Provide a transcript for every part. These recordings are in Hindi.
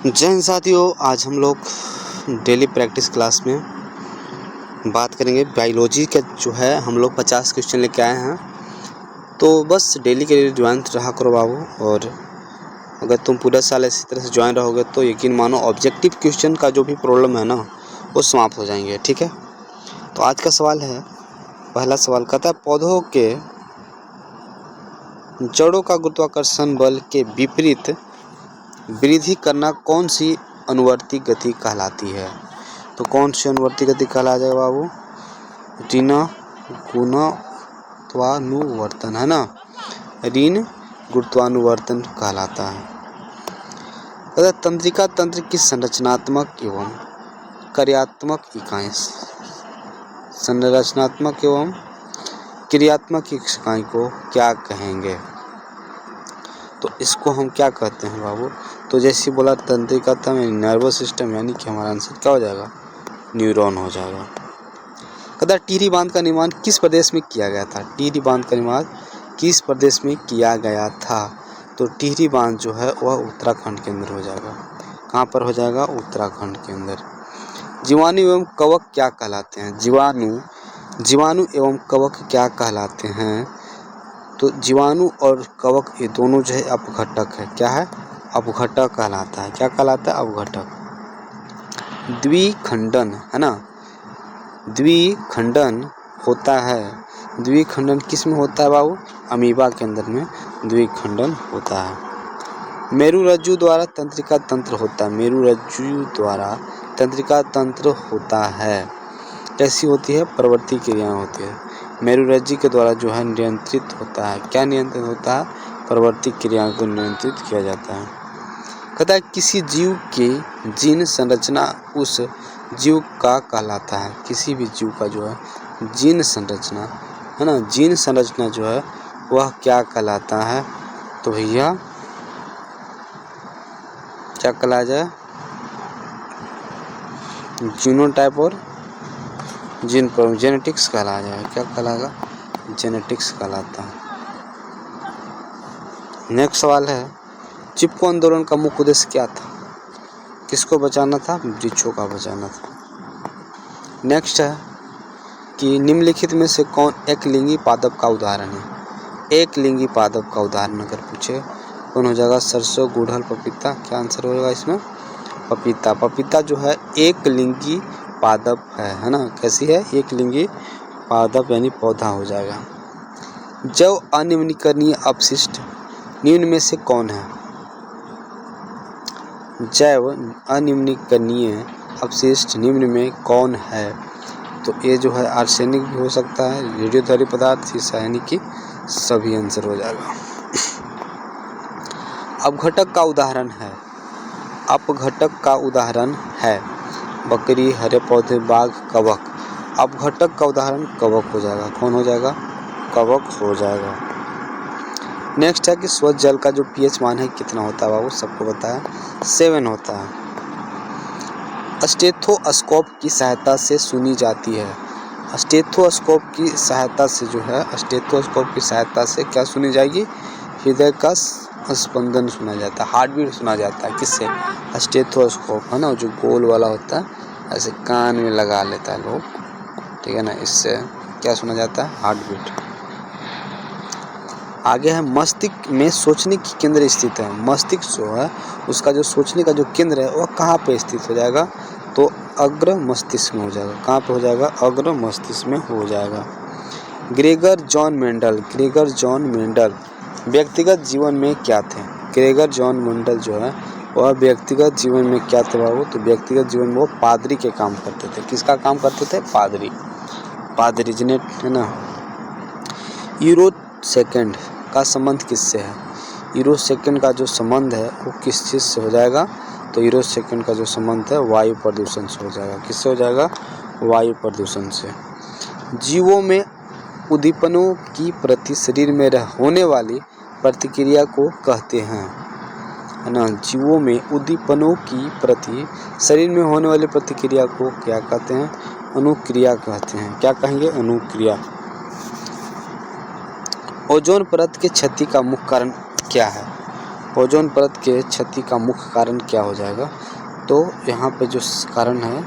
जय हिंद साथियों, आज हम लोग डेली प्रैक्टिस क्लास में बात करेंगे बायोलॉजी का। जो है हम लोग 50 क्वेश्चन लेके आए हैं, तो बस डेली के लिए ज्वाइन रहा करो बाबू। और अगर तुम पूरा साल इसी तरह से ज्वाइन रहोगे तो यकीन मानो ऑब्जेक्टिव क्वेश्चन का जो भी प्रॉब्लम है ना, वो समाप्त हो जाएंगे। ठीक है, तो आज का सवाल है, पहला सवाल कहता है पौधों के जड़ों का गुरुत्वाकर्षण बल के विपरीत वृद्धि करना कौन सी अनुवर्ती गति कहलाती है? तो कौन सी अनुवर्ती गति कहला जाएगा बाबू? ऋण गुरुत्वानुवर्तन है ना, ऋण गुरुत्वानुवर्तन कहलाता है। तथा तंत्रिका तंत्र की संरचनात्मक एवं कार्यात्मक इकाई, संरचनात्मक एवं क्रियात्मक इकाई को क्या कहेंगे? तो इसको हम क्या कहते हैं बाबू? तो जैसे बोला तंत्रिका था में नर्वस सिस्टम, यानी कि हमारा आंसर क्या हो जाएगा? न्यूरॉन हो जाएगा। कहता टिहरी बांध का निर्माण किस प्रदेश में किया गया था? टिहरी बांध का निर्माण किस प्रदेश में किया गया था? तो टिहरी बांध जो है वह उत्तराखंड के अंदर हो जाएगा। कहाँ पर हो जाएगा? उत्तराखंड के अंदर। जीवाणु एवं कवक क्या कहलाते हैं? जीवाणु एवं कवक क्या कहलाते हैं? तो जीवाणु और कवक ये दोनों जो है अपघटक है। क्या है? अपघटक कहलाता है। क्या कहलाता है? अपघटक। द्विखंडन है ना, द्विखंडन होता है। द्विखंडन किस में होता है बाबू? अमीबा के अंदर में द्विखंडन होता है। मेरुरज्जु द्वारा तंत्रिका तंत्र होता है। मेरुरज्जु द्वारा तंत्रिका तंत्र होता है। कैसी होती है? प्रवर्ती क्रियाएं होती है। मेरुरज्जु के द्वारा जो है नियंत्रित होता है। क्या नियंत्रित होता है? प्रवर्ती क्रियाओं को नियंत्रित किया जाता है। कहता है किसी जीव की जीन संरचना उस जीव का कहलाता है। किसी भी जीव का जो है जीन संरचना है ना, जीन संरचना जो है वह क्या कहलाता है? तो भैया क्या कहला जाए? जीनोटाइप और जीन पर जेनेटिक्स कहला जाए। क्या कहलाएगा? जेनेटिक्स कहलाता है। नेक्स्ट सवाल है, चिपको आंदोलन का मुख्य उद्देश्य क्या था? किसको बचाना था? वृक्षों का बचाना था। नेक्स्ट है कि निम्नलिखित में से कौन एक लिंगी पादप का उदाहरण है? एक लिंगी पादप का उदाहरण अगर पूछे कौन हो जाएगा? सरसों, गुड़हल, पपीता। क्या आंसर होगा इसमें? पपीता। पपीता जो है एक लिंगी पादप है ना। कैसी है? एक लिंगी पादप यानी पौधा हो जाएगा। जैव अनिम्नीकरणीय अपशिष्ट निम्न में से कौन है? जैव अनिम्नीकरणीय अपशिष्ट निम्न में कौन है? तो ये जो है आर्सेनिक भी हो सकता है, रेडियोधर्मी पदार्थ, शीशा, यानी कि सभी आंसर हो जाएगा। अपघटक का उदाहरण है। अपघटक का उदाहरण है बकरी, हरे पौधे, बाघ, कवक। अपघटक का उदाहरण कवक हो जाएगा। कौन हो जाएगा? कवक हो जाएगा। नेक्स्ट है कि स्वच्छ जल का जो पीएच मान है कितना होता है बाबू? सबको बताया 7 होता है। स्टेथोस्कोप की सहायता से सुनी जाती है। स्टेथोस्कोप की सहायता से जो है, स्टेथोस्कोप की सहायता से क्या सुनी जाएगी? हृदय का स्पंदन सुना जाता है, हार्ट बीट सुना जाता है। किससे? स्टेथोस्कोप है ना, जो गोल वाला होता है, ऐसे कान में लगा लेता है लोग, ठीक है ना। इससे क्या सुना जाता है? Heart beat. आगे है मस्तिष्क में सोचने की केंद्र स्थित है। मस्तिष्क जो है उसका जो सोचने का जो केंद्र है वह कहाँ पे स्थित हो जाएगा? तो अग्र मस्तिष्क में हो जाएगा। कहाँ पे हो जाएगा? अग्र मस्तिष्क में हो जाएगा। Gregor John Mendel, Gregor John Mendel व्यक्तिगत जीवन में क्या थे? ग्रेगर जॉन मेंडल जो है वह व्यक्तिगत जीवन में क्या थे बाबू? तो व्यक्तिगत जीवन में वो पादरी के काम करते थे। किसका काम करते थे? पादरी। पादरी जनेट है ना। यूरो सेकंड का संबंध किससे है? यूरो सेकंड का जो संबंध है वो किस चीज़ से हो जाएगा? तो यूरो सेकंड का जो संबंध है वायु प्रदूषण से हो जाएगा। किससे हो जाएगा? वायु प्रदूषण से। जीवों में उद्दीपनों की प्रति शरीर में होने वाली प्रतिक्रिया को कहते हैं, है ना। जीवों में उद्दीपनों की प्रति शरीर में होने वाली प्रतिक्रिया को क्या कहते हैं? अनुक्रिया कहते हैं। क्या कहेंगे? अनुक्रिया। ओजोन परत के क्षति का मुख्य कारण क्या है? ओजोन परत के क्षति का मुख्य कारण क्या हो जाएगा? तो यहाँ पे जो कारण है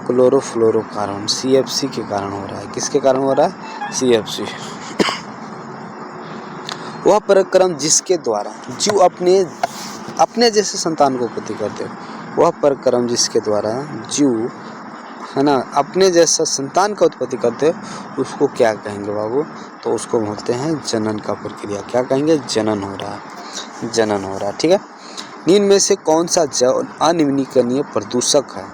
क्लोरोफ्लोरोकार्बन CFC के कारण हो रहा है। किसके कारण हो रहा है? CFC। वह पराक्रम जिसके द्वारा जीव अपने जैसे संतान को उत्पत्ति करते हो, वह पराक्रम जिसके द्वारा जीव है ना अपने जैसा संतान का उत्पत्ति करते हो, उसको क्या कहेंगे बाबू? तो उसको बोलते हैं जनन का प्रक्रिया। क्या कहेंगे? जनन हो रहा है, जनन हो रहा है। ठीक है। निम्न में से कौन सा जैव अनिम्नीकरणीय प्रदूषक है?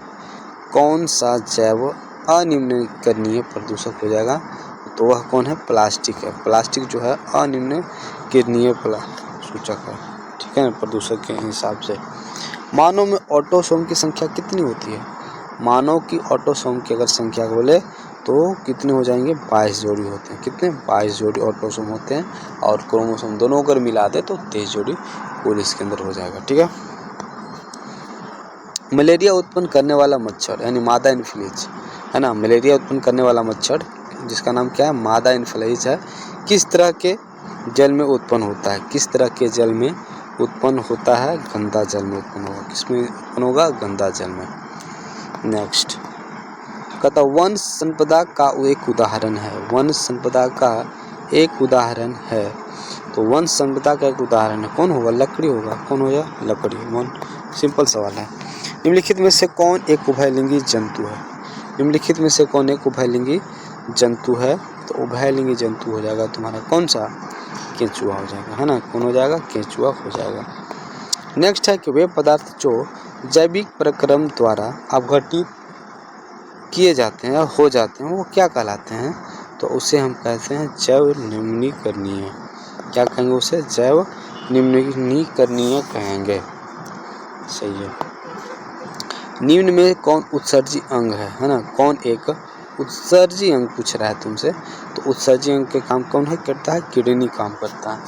कौन सा जैव अनिम्नीकरणीय प्रदूषक हो जाएगा? तो वह कौन है? प्लास्टिक है। प्लास्टिक जो है अनिम्नीकरणीय सूचक है। ठीक है, प्रदूषक के हिसाब से। मानव में ऑटोसोम की संख्या कितनी होती है? मानव की ऑटोसोम की अगर संख्या बोले तो कितने हो जाएंगे? 22 जोड़ी होते हैं। कितने? 22 जोड़ी ऑटोसोम होते हैं और क्रोमोसोम दोनों अगर मिला दे तो 23 जोड़ी कुल इसके अंदर हो जाएगा। ठीक है। मलेरिया उत्पन्न करने वाला मच्छर यानी मादा इनफ्लुएंजा है ना, मलेरिया उत्पन्न करने वाला मच्छर जिसका नाम क्या है? मादा इनफ्लुएंजा है। किस तरह के जल में उत्पन्न होता है? किस तरह के जल में उत्पन्न होता है? गंदा जल में उत्पन्न होगा। किसमें उत्पन्न होगा? गंदा जल में। नेक्स्ट कहता वन संपदा का एक उदाहरण है। वन संपदा का एक उदाहरण है। तो वन संपदा का एक उदाहरण है कौन होगा? लकड़ी होगा। कौन होगा? लकड़ी। वन सिंपल सवाल है। निम्नलिखित में से कौन एक उभयलिंगी जंतु है? निम्नलिखित में से कौन एक उभयलिंगी जंतु है? तो उभयलिंगी जंतु हो जाएगा तुम्हारा कौन सा? केंचुआ हो जाएगा, है ना। कौन हो जाएगा? केंचुआ हो जाएगा। नेक्स्ट है कि वे पदार्थ जो जैविक प्रक्रम द्वारा अपघटित किए जाते हैं हो जाते हैं वो क्या कहलाते हैं? तो उसे हम कहते हैं जैव निम्नीकरणीय। क्या कहेंगे उसे? जैव निम्नीकरणीय कहेंगे। सही है। निम्न में कौन उत्सर्जी अंग है ना? कौन एक उत्सर्जी अंग पूछ रहा है तुमसे। तो उत्सर्जी अंग के काम कौन है करता है? किडनी काम करता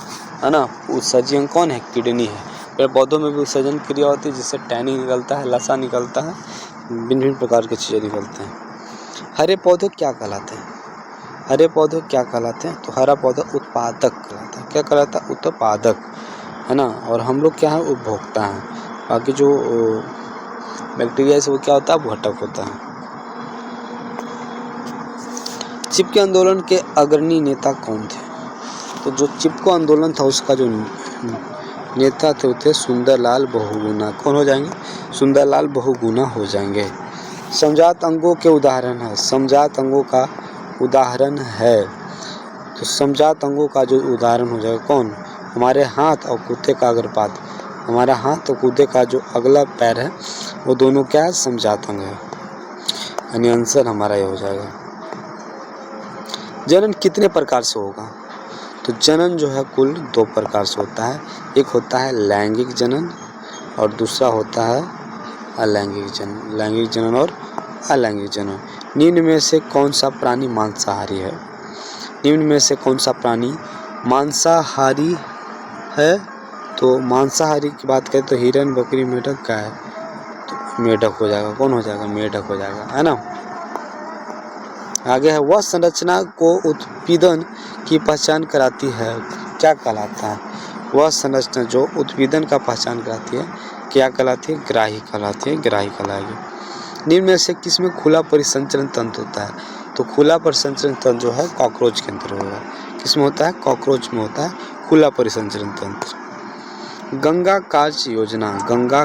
है ना। उत्सर्जी अंग कौन है? किडनी है। पेड़ पौधों में भी उत्सर्जन क्रिया होती है जिससे टैनिन निकलता है, लसा निकलता है, भिन्न भिन्न प्रकार की चीज़ें निकलते हैं। हरे पौधे क्या कहलाते हैं? हरे पौधे क्या कहलाते हैं? तो हरा पौधा उत्पादक कहलाता है। क्या कहलाता है? उत्पादक, है ना। और हम लोग क्या है? उपभोक्ता हैं। बाकी जो बैक्टीरिया से वो क्या होता है? घटक होता है। चिपको आंदोलन के अग्रणी नेता कौन थे? तो जो चिपको आंदोलन था उसका जो नेता थे वो थे सुंदरलाल बहुगुणा। कौन हो जाएंगे? सुंदरलाल बहुगुणा हो जाएंगे। समजात अंगों के उदाहरण है। समजात अंगों का उदाहरण है। तो समजात अंगों का जो उदाहरण हो जाएगा कौन? हमारे हाथ और कुत्ते का अग्रपाद। हमारा हाथ और कुत्ते का जो अगला पैर है वो दोनों क्या है? समजात अंग है। यानी आंसर हमारा ये हो जाएगा। जनन कितने प्रकार से होगा? तो जनन जो है कुल 2 प्रकार से होता है। एक होता है लैंगिक जनन और दूसरा होता है अलैंगिक जनन। लैंगिक जनन और अलैंगिक जनन। निम्न में से कौन सा प्राणी मांसाहारी है? निम्न में से कौन सा प्राणी मांसाहारी है? तो मांसाहारी की बात करें तो हिरन, बकरी, मेढक का है तो मेढक हो जाएगा। कौन हो जाएगा? मेढक हो जाएगा, है ना। आगे है वह संरचना को उत्पीड़न की पहचान कराती है क्या कहलाता है? वह संरचना जो उत्पीड़न का पहचान कराती है क्या कहलाती है? ग्राही कहलाती है। ग्राही कहलाएगी। निम्न में से किसमें खुला परिसंचरण तंत्र होता है? तो खुला परिसंचरण तंत्र जो है कॉकरोच के अंदर होगा। किसमें होता है? कॉकरोच में होता है खुला परिसंचरण तंत्र। गंगा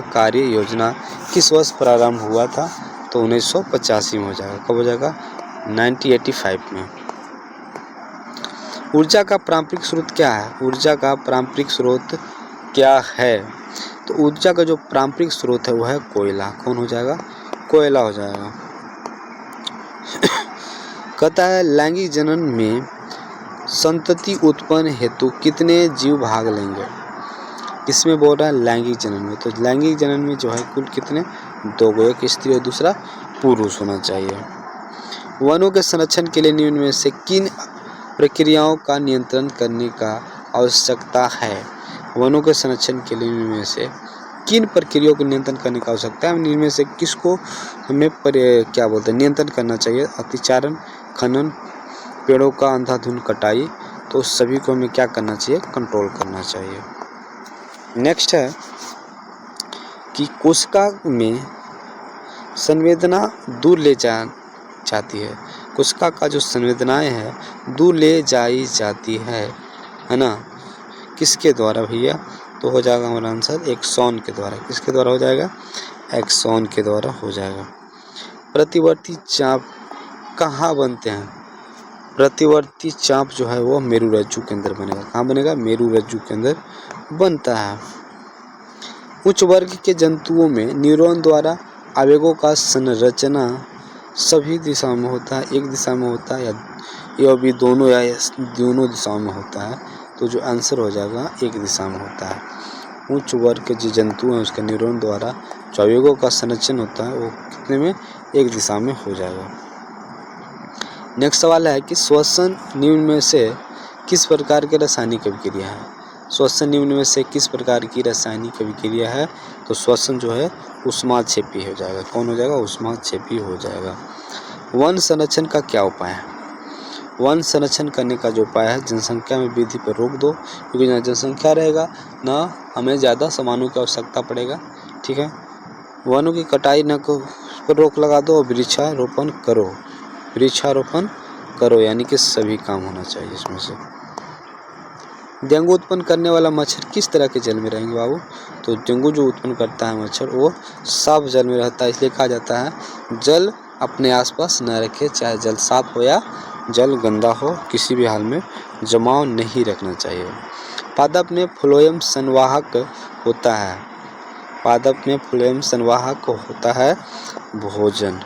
कार्य योजना किस वर्ष प्रारंभ हुआ था? तो 1985 में हो जाएगा। कब हो जाएगा? 1985 में। ऊर्जा का पारंपरिक स्रोत क्या है? ऊर्जा का पारंपरिक स्रोत क्या है? तो ऊर्जा का जो पारंपरिक स्रोत है वह है कोयला। कौन हो जाएगा? कोयला हो जाएगा। कहता है लैंगिक जनन में संतति उत्पन्न हेतु कितने जीव भाग लेंगे? इसमें बोल रहा है लैंगिक जनन में। तो लैंगिक जनन में जो है कुल कितने? 2, एक स्त्री और दूसरा पुरुष होना चाहिए। वनों के संरक्षण के लिए निम्न में से किन प्रक्रियाओं का नियंत्रण करने का आवश्यकता है? वनों के संरक्षण के लिए निम्न में से किन प्रक्रियाओं को नियंत्रण करने की आवश्यकता है? इनमें से किसको हमें क्या बोलते हैं? नियंत्रण करना चाहिए। अतिचारण, खनन, पेड़ों का अंधाधुंध कटाई, तो सभी को हमें क्या करना चाहिए? कंट्रोल करना चाहिए। नेक्स्ट है कि कोशिका में संवेदना दूर ले जाती है। कोशिका का जो संवेदनाएं है दूर ले जाई जाती है ना, किसके द्वारा भैया? तो हो जाएगा हमारा आंसर एक्सॉन के द्वारा। किसके द्वारा हो जाएगा? एक्सॉन के द्वारा हो जाएगा। प्रतिवर्ती चाप कहाँ बनते हैं? प्रतिवर्ती चाप जो है वो मेरुरज्जु के अंदर बनेगा। कहाँ बनेगा? मेरुरज्जु के अंदर बनता है। उच्च वर्ग के जंतुओं में न्यूरॉन द्वारा आवेगों का संरचना सभी दिशाओं में होता है, एक दिशा में होता है या भी दोनों या दोनों दिशाओं में होता है? तो जो आंसर हो जाएगा एक दिशा में होता है। उच्च वर्ग के जो जंतु हैं उसके न्यूरॉन द्वारा जो आवेगों का संरचना होता है वो कितने में? एक दिशा में हो जाएगा। नेक्स्ट सवाल है कि श्वसन निम्न में से किस प्रकार की रासायनिक अभिक्रिया है? श्वसन निम्न में से किस प्रकार की रासायनिक अभिक्रिया है? तो श्वसन जो है ऊष्माक्षेपी हो जाएगा। कौन हो जाएगा? ऊष्माक्षेपी हो जाएगा। वन संरक्षण का क्या उपाय है? वन संरक्षण करने का जो उपाय है, जनसंख्या में वृद्धि पर रोक दो, क्योंकि ना जनसंख्या रहेगा ना हमें ज़्यादा सामानों की आवश्यकता पड़ेगा। ठीक है, वनों की कटाई न पर रोक लगा दो और वृक्षारोपण करो। वृक्षारोपण करो यानी कि सभी काम होना चाहिए इसमें से। डेंगू उत्पन्न करने वाला मच्छर किस तरह के जल में रहेंगे बाबू? तो डेंगू जो उत्पन्न करता है मच्छर वो साफ जल में रहता है, इसलिए कहा जाता है जल अपने आसपास न रखे, चाहे जल साफ हो या जल गंदा हो, किसी भी हाल में जमाव नहीं रखना चाहिए। पादप में फ्लोएम संवाहक होता है। पादप में फ्लोएम संवाहक होता है भोजन।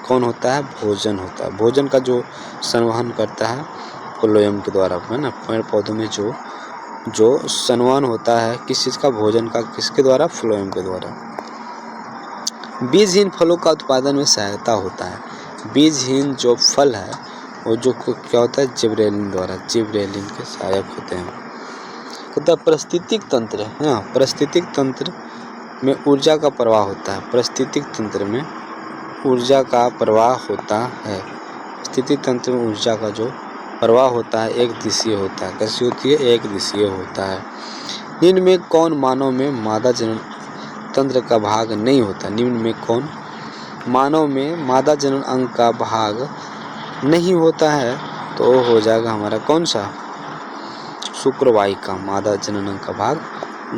कौन होता है? भोजन होता है। भोजन का जो संवहन करता है फ्लोएम के द्वारा, है ना। पेड़ पौधों में जो संवहन होता है किस चीज़ का? भोजन का। किसके द्वारा? फ्लोएम के द्वारा। बीजहीन फलों का उत्पादन में सहायता होता है। बीजहीन जो फल है वो जो क्या होता है? जिबरेलिन द्वारा, जिबरेलिन के सहायक होते हैं। कहता है पारिस्थितिक तंत्र है ना, पारिस्थितिक तंत्र में ऊर्जा का प्रवाह होता है। पारिस्थितिक तंत्र में ऊर्जा का प्रवाह होता है। पारिस्थितिक तंत्र में ऊर्जा का जो प्रवाह होता है एक दिशीय होता है। कैसी होती है? एक दिशीय होता है। निम्न में कौन मानव में मादा जनन तंत्र का भाग नहीं होता? निम्न में कौन मानव में मादा जनन अंग का भाग नहीं होता है? तो हो जाएगा हमारा कौन सा? शुक्रवाहिका। मादा जनन अंग का भाग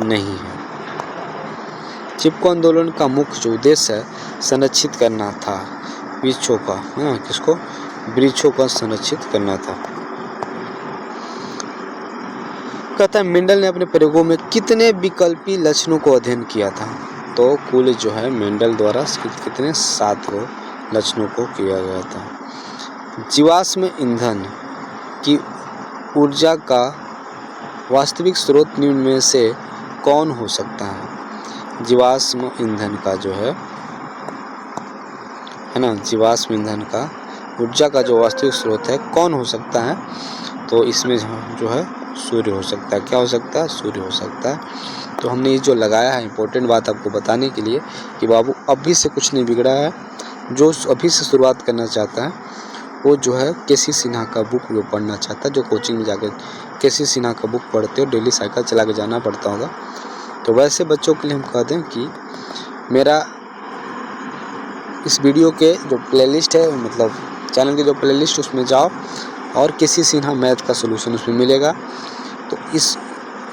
नहीं है। चिपको आंदोलन का मुख्य जो उद्देश्य है संरक्षित करना था वृक्षों का, है ना। किसको? वृक्षों का संरक्षित करना था। कहता है मेंडल ने अपने प्रयोगों में कितने विकल्पी लक्षणों को अध्ययन किया था? तो कुल जो है मेंडल द्वारा कितने? 7 लक्षणों को किया गया था। जीवाश्म ईंधन की ऊर्जा का वास्तविक स्रोत निम्न में से कौन हो सकता है? जीवाश्म ईंधन का जो है ना, जीवाश्म ईंधन का ऊर्जा का जो वास्तविक स्रोत है कौन हो सकता है? तो इसमें जो है सूर्य हो सकता है। क्या हो सकता है? सूर्य हो सकता है। तो हमने ये जो लगाया है इम्पोर्टेंट बात आपको बताने के लिए कि बाबू अभी से कुछ नहीं बिगड़ा है। जो अभी से शुरुआत करना चाहता है वो जो है केसी सिन्हा का बुक जो पढ़ना चाहता है, जो कोचिंग में जाकर केसी सिन्हा का बुक पढ़ते हो, डेली साइकिल चला के जाना पड़ता होगा, तो वैसे बच्चों के लिए हम कह दें कि मेरा इस वीडियो के जो प्लेलिस्ट है, मतलब चैनल की जो प्लेलिस्ट उसमें जाओ और केसी सिन्हा मैथ का सोल्यूशन उसमें मिलेगा। तो इस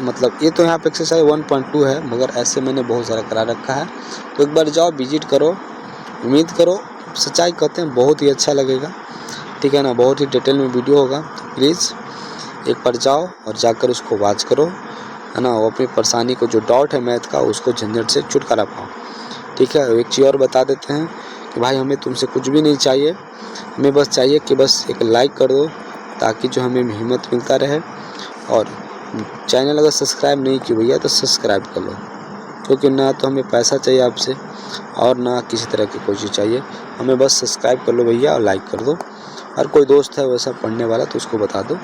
मतलब ये तो यहाँ पे एक्सरसाइज 1.2 है, मगर ऐसे मैंने बहुत सारा करा रखा है। तो एक बार जाओ, विजिट करो। उम्मीद करो, सच्चाई कहते हैं, बहुत ही अच्छा लगेगा। ठीक है ना, बहुत ही डिटेल में वीडियो होगा। प्लीज़ एक बार जाओ और जाकर उसको वॉच करो, है ना। वो अपनी परेशानी को, जो डाउट है मैथ का, उसको झंझट से छुटकारा पाओ। ठीक है। एक चीज़ और बता देते हैं कि भाई हमें तुमसे कुछ भी नहीं चाहिए, हमें बस चाहिए कि बस एक लाइक कर दो, ताकि जो हमें हिम्मत मिलता रहे। और चैनल अगर सब्सक्राइब नहीं की भैया तो सब्सक्राइब कर लो, क्योंकि ना तो हमें पैसा चाहिए आपसे और ना किसी तरह की कोई चीज़ चाहिए। हमें बस सब्सक्राइब कर लो भैया और लाइक कर दो। और कोई दोस्त है वैसा पढ़ने वाला तो उसको बता दो।